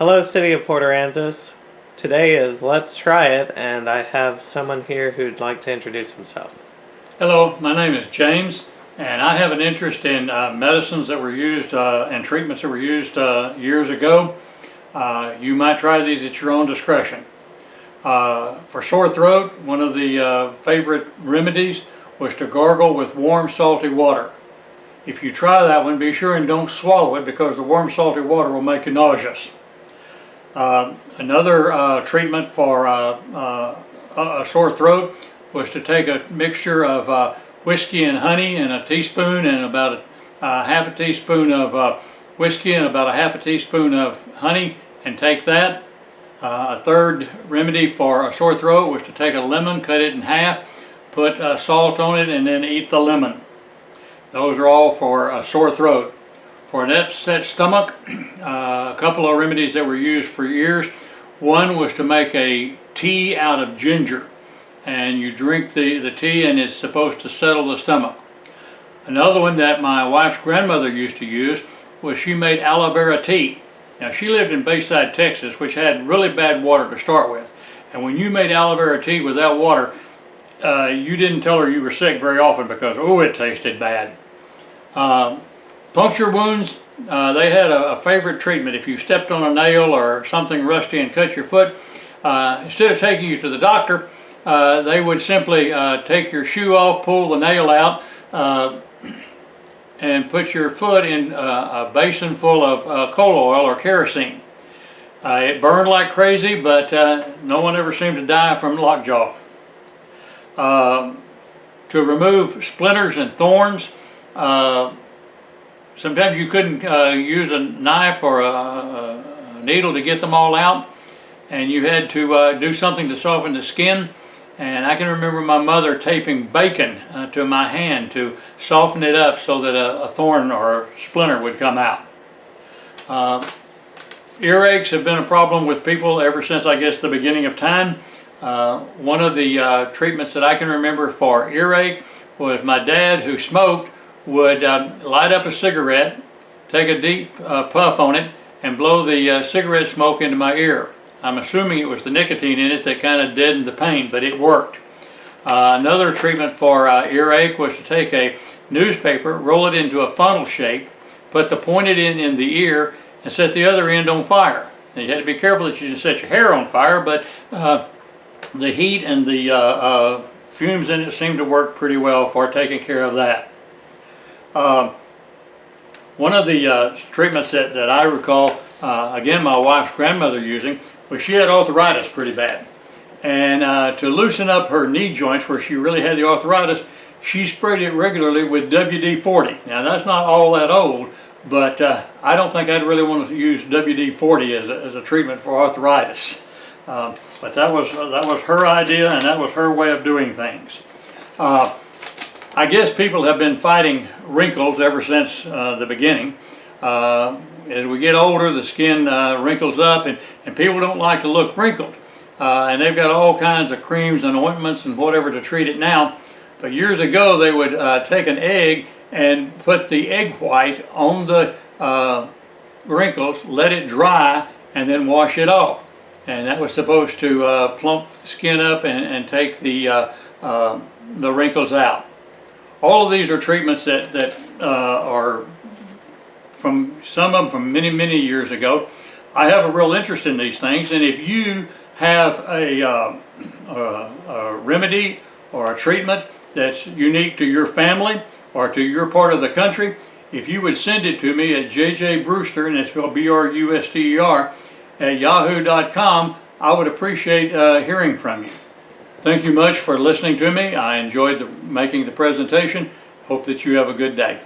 Hello, City of Port Aransas. Today is Let's Try It, and I have someone here who'd like to introduce himself. Hello, my name is James, and I have an interest in medicines that were used and treatments that were used years ago. You might try these at your own discretion. For sore throat, one of the favorite remedies was to gargle with warm salty water. If you try that one, be sure and don't swallow it because the warm salty water will make you nauseous. Another treatment for a sore throat was to take a mixture of whiskey and honey in a teaspoon and about half a teaspoon of whiskey and about a half a teaspoon of honey and take that. A third remedy for a sore throat was to take a lemon, cut it in half, put salt on it, and then eat the lemon. Those are all for a sore throat. For an upset stomach, a couple of remedies that were used for years. One was to make a tea out of ginger, and you drink the tea and it's supposed to settle the stomach. Another one that my wife's grandmother used to use was she made aloe vera tea. Now she lived in Bayside, Texas, which had really bad water to start with. And when you made aloe vera tea without water, you didn't tell her you were sick very often because, oh, it tasted bad. Puncture wounds, they had a favorite treatment. If you stepped on a nail or something rusty and cut your foot, instead of taking you to the doctor, they would simply take your shoe off, pull the nail out, and put your foot in a basin full of coal oil or kerosene. It burned like crazy, but no one ever seemed to die from lockjaw. To remove splinters and thorns, sometimes you couldn't use a knife or a needle to get them all out, and you had to do something to soften the skin. And I can remember my mother taping bacon to my hand to soften it up so that a thorn or a splinter would come out. Earaches have been a problem with people ever since, I guess, the beginning of time. One of the treatments that I can remember for earache was my dad, who smoked, would light up a cigarette, take a deep puff on it, and blow the cigarette smoke into my ear. I'm assuming it was the nicotine in it that kind of deadened the pain, but it worked. Another treatment for earache was to take a newspaper, roll it into a funnel shape, put the pointed end in the ear, and set the other end on fire. Now, you had to be careful that you didn't set your hair on fire, but the heat and the fumes in it seemed to work pretty well for taking care of that. One of the treatments that I recall, again, my wife's grandmother using, was she had arthritis pretty bad. And to loosen up her knee joints where she really had the arthritis, she sprayed it regularly with WD-40. Now that's not all that old, but I don't think I'd really want to use WD-40 as a treatment for arthritis. But that was her idea, and that was her way of doing things. I guess people have been fighting wrinkles ever since the beginning. As we get older, the skin wrinkles up, and people don't like to look wrinkled. And they've got all kinds of creams and ointments and whatever to treat it now. But years ago, they would take an egg and put the egg white on the wrinkles, let it dry, and then wash it off. And that was supposed to plump the skin up and take the wrinkles out. All of these are treatments that are from some of them from many, many years ago. I have a real interest in these things, and if you have a remedy or a treatment that's unique to your family or to your part of the country, if you would send it to me at jjbrewster, and it's spelled B-R-U-S-T-E-R, at yahoo.com, I would appreciate hearing from you. Thank you much for listening to me. I enjoyed making the presentation. Hope that you have a good day.